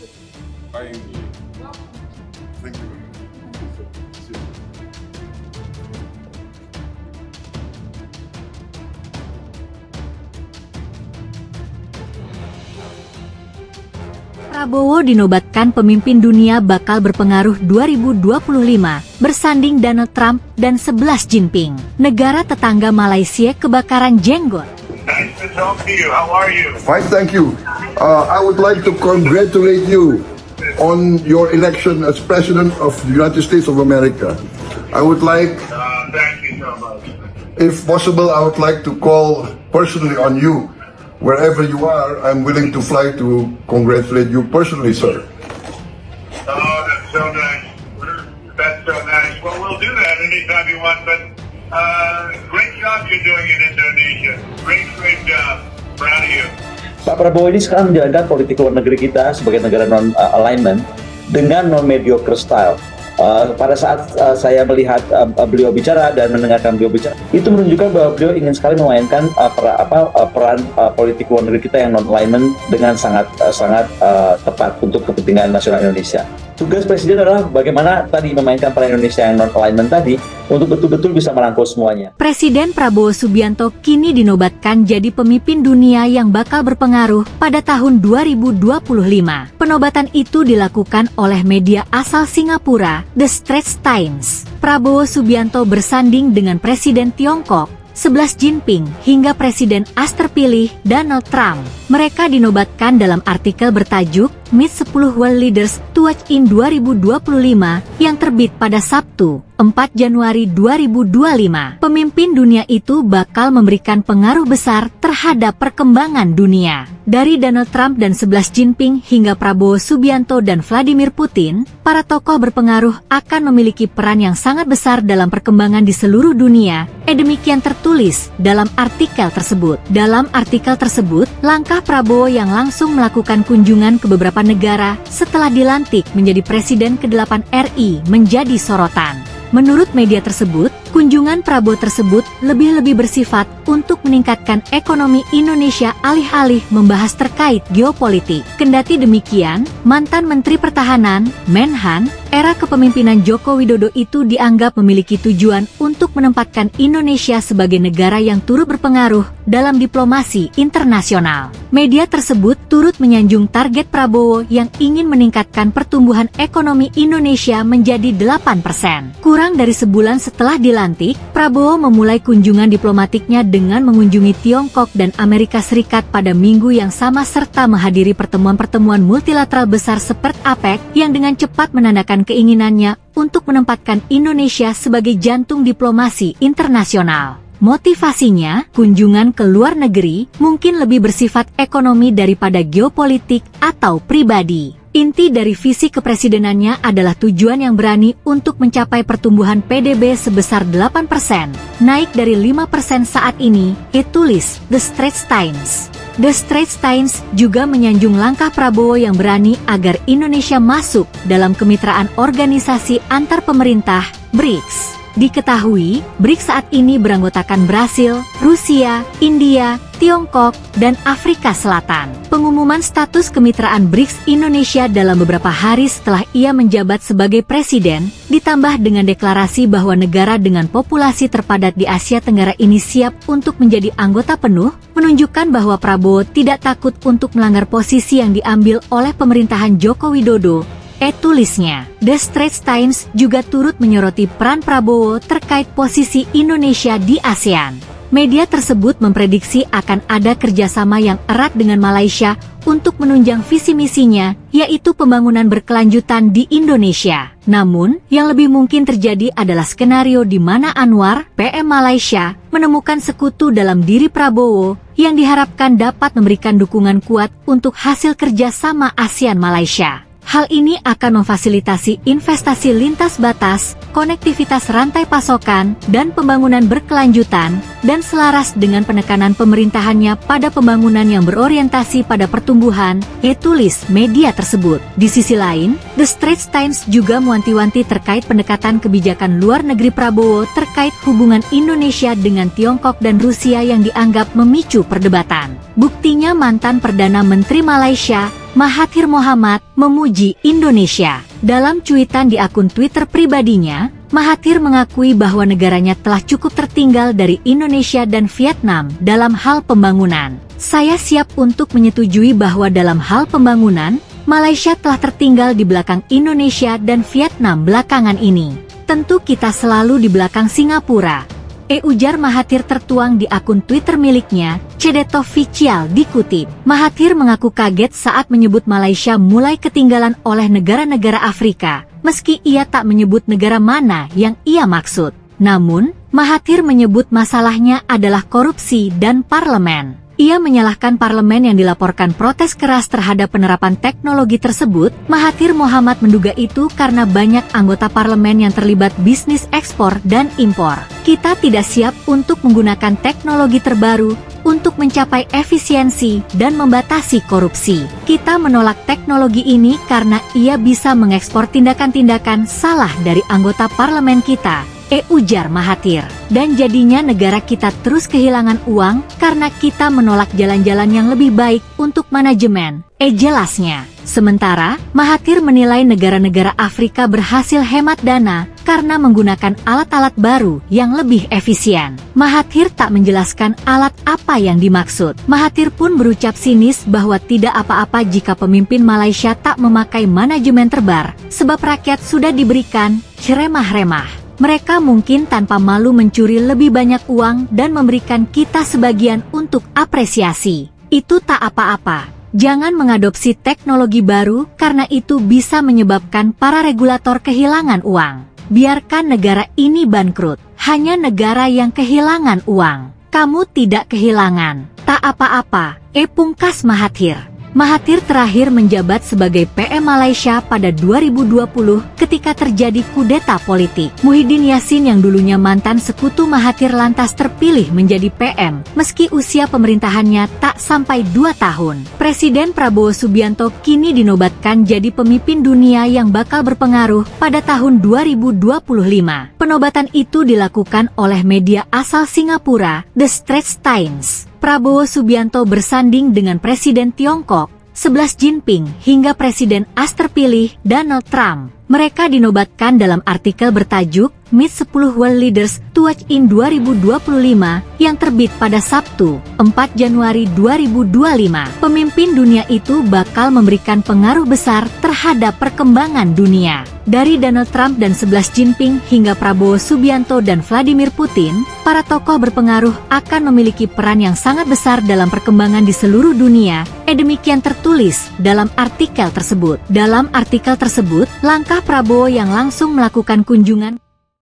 Thank you. Thank you. Prabowo dinobatkan pemimpin dunia bakal berpengaruh 2025, bersanding Donald Trump dan 11 Jinping. Negara tetangga Malaysia kebakaran jenggot. Nice to talk to you. How are you? Fine, thank you. I would like to congratulate you on your election as President of the United States of America. I would like, Thank you so much. if possible, I would like to call personally on you. Wherever you are, I'm willing to fly to congratulate you personally, sir. Oh, that's so nice. That's so nice. Well, we'll do that anytime you want, but great job you're doing in Indonesia. Great job. Proud of you. Pak Prabowo ini sekarang menjalankan politik luar negeri kita sebagai negara non-alignment dengan non-mediocre style. Pada saat saya melihat beliau bicara dan mendengarkan beliau bicara, itu menunjukkan bahwa beliau ingin sekali memainkan peran politik luar negeri kita yang non-alignment dengan sangat tepat untuk kepentingan nasional Indonesia. Tugas Presiden adalah bagaimana tadi memainkan peran Indonesia yang non-alignment tadi untuk betul-betul bisa merangkul semuanya. Presiden Prabowo Subianto kini dinobatkan jadi pemimpin dunia yang bakal berpengaruh pada tahun 2025. Penobatan itu dilakukan oleh media asal Singapura, The Straits Times. Prabowo Subianto bersanding dengan Presiden Tiongkok, 11 Jinping, hingga Presiden as terpilih Donald Trump. Mereka dinobatkan dalam artikel bertajuk Meet 10 World Leaders to Watch in 2025 yang terbit pada Sabtu, 4 Januari 2025. Pemimpin dunia itu bakal memberikan pengaruh besar terhadap perkembangan dunia. Dari Donald Trump dan 11 Jinping hingga Prabowo Subianto dan Vladimir Putin, para tokoh berpengaruh akan memiliki peran yang sangat besar dalam perkembangan di seluruh dunia. Demikian tertulis dalam artikel tersebut. Dalam artikel tersebut, langkah Prabowo yang langsung melakukan kunjungan ke beberapa negara setelah dilantik menjadi Presiden ke-8 RI menjadi sorotan. Menurut media tersebut, kunjungan Prabowo tersebut lebih bersifat untuk meningkatkan ekonomi Indonesia alih-alih membahas terkait geopolitik. Kendati demikian, mantan Menteri Pertahanan, Menhan, era kepemimpinan Joko Widodo itu dianggap memiliki tujuan untuk menempatkan Indonesia sebagai negara yang turut berpengaruh dalam diplomasi internasional. Media tersebut turut menyanjung target Prabowo yang ingin meningkatkan pertumbuhan ekonomi Indonesia menjadi 8%. Kurang dari sebulan setelah dilantik, Prabowo memulai kunjungan diplomatiknya dengan mengunjungi Tiongkok dan Amerika Serikat pada minggu yang sama serta menghadiri pertemuan-pertemuan multilateral besar seperti APEC yang dengan cepat menandakan keinginannya untuk menempatkan Indonesia sebagai jantung diplomasi internasional. Motivasinya, kunjungan ke luar negeri mungkin lebih bersifat ekonomi daripada geopolitik atau pribadi. Inti dari visi kepresidenannya adalah tujuan yang berani untuk mencapai pertumbuhan PDB sebesar 8%, naik dari 5% saat ini, ditulis The Straits Times. The Straits Times juga menyanjung langkah Prabowo yang berani agar Indonesia masuk dalam kemitraan organisasi antar pemerintah, BRICS. Diketahui, BRICS saat ini beranggotakan Brasil, Rusia, India, Tiongkok, dan Afrika Selatan. Pengumuman status kemitraan BRICS Indonesia dalam beberapa hari setelah ia menjabat sebagai presiden, ditambah dengan deklarasi bahwa negara dengan populasi terpadat di Asia Tenggara ini siap untuk menjadi anggota penuh, menunjukkan bahwa Prabowo tidak takut untuk melanggar posisi yang diambil oleh pemerintahan Joko Widodo. Tulisnya, The Straits Times juga turut menyoroti peran Prabowo terkait posisi Indonesia di ASEAN. Media tersebut memprediksi akan ada kerjasama yang erat dengan Malaysia untuk menunjang visi misinya, yaitu pembangunan berkelanjutan di Indonesia. Namun, yang lebih mungkin terjadi adalah skenario di mana Anwar, PM Malaysia, menemukan sekutu dalam diri Prabowo, yang diharapkan dapat memberikan dukungan kuat untuk hasil kerjasama ASEAN-Malaysia. Hal ini akan memfasilitasi investasi lintas batas, konektivitas rantai pasokan, dan pembangunan berkelanjutan, dan selaras dengan penekanan pemerintahannya pada pembangunan yang berorientasi pada pertumbuhan, tulis media tersebut. Di sisi lain, The Straits Times juga mewanti-wanti terkait pendekatan kebijakan luar negeri Prabowo terkait hubungan Indonesia dengan Tiongkok dan Rusia yang dianggap memicu perdebatan. Buktinya mantan Perdana Menteri Malaysia, Mahathir Mohamad memuji Indonesia. Dalam cuitan di akun Twitter pribadinya, Mahathir mengakui bahwa negaranya telah cukup tertinggal dari Indonesia dan Vietnam dalam hal pembangunan. Saya siap untuk menyetujui bahwa dalam hal pembangunan, Malaysia telah tertinggal di belakang Indonesia dan Vietnam belakangan ini. Tentu kita selalu di belakang Singapura. Ujar Mahathir tertuang di akun Twitter miliknya, Cedetofficial dikutip. Mahathir mengaku kaget saat menyebut Malaysia mulai ketinggalan oleh negara-negara Afrika, meski ia tak menyebut negara mana yang ia maksud. Namun, Mahathir menyebut masalahnya adalah korupsi dan parlemen. Ia menyalahkan parlemen yang dilaporkan protes keras terhadap penerapan teknologi tersebut. Mahathir Mohamad menduga itu karena banyak anggota parlemen yang terlibat bisnis ekspor dan impor. Kita tidak siap untuk menggunakan teknologi terbaru untuk mencapai efisiensi dan membatasi korupsi. Kita menolak teknologi ini karena ia bisa mengekspor tindakan-tindakan salah dari anggota parlemen kita, ujar Mahathir. Dan jadinya negara kita terus kehilangan uang karena kita menolak jalan-jalan yang lebih baik untuk manajemen, jelasnya. Sementara, Mahathir menilai negara-negara Afrika berhasil hemat dana karena menggunakan alat-alat baru yang lebih efisien. Mahathir tak menjelaskan alat apa yang dimaksud. Mahathir pun berucap sinis bahwa tidak apa-apa jika pemimpin Malaysia tak memakai manajemen terbar, sebab rakyat sudah diberikan remah-remah. Mereka mungkin tanpa malu mencuri lebih banyak uang dan memberikan kita sebagian untuk apresiasi. Itu tak apa-apa. Jangan mengadopsi teknologi baru karena itu bisa menyebabkan para regulator kehilangan uang. Biarkan negara ini bangkrut. Hanya negara yang kehilangan uang. Kamu tidak kehilangan. Tak apa-apa, pungkas Mahathir. Mahathir terakhir menjabat sebagai PM Malaysia pada 2020 ketika terjadi kudeta politik. Muhyiddin Yassin yang dulunya mantan sekutu Mahathir lantas terpilih menjadi PM, meski usia pemerintahannya tak sampai 2 tahun. Presiden Prabowo Subianto kini dinobatkan jadi pemimpin dunia yang bakal berpengaruh pada tahun 2025. Penobatan itu dilakukan oleh media asal Singapura, The Straits Times. Prabowo Subianto bersanding dengan Presiden Tiongkok, 11 Jinping hingga Presiden terpilih Donald Trump. Mereka dinobatkan dalam artikel bertajuk Meet 10 World Leaders to Watch in 2025 yang terbit pada Sabtu, 4 Januari 2025. Pemimpin dunia itu bakal memberikan pengaruh besar terhadap perkembangan dunia. Dari Donald Trump dan 11 Jinping hingga Prabowo Subianto dan Vladimir Putin, para tokoh berpengaruh akan memiliki peran yang sangat besar dalam perkembangan di seluruh dunia. Demikian tertulis dalam artikel tersebut. Dalam artikel tersebut, langkah Prabowo yang langsung melakukan kunjungan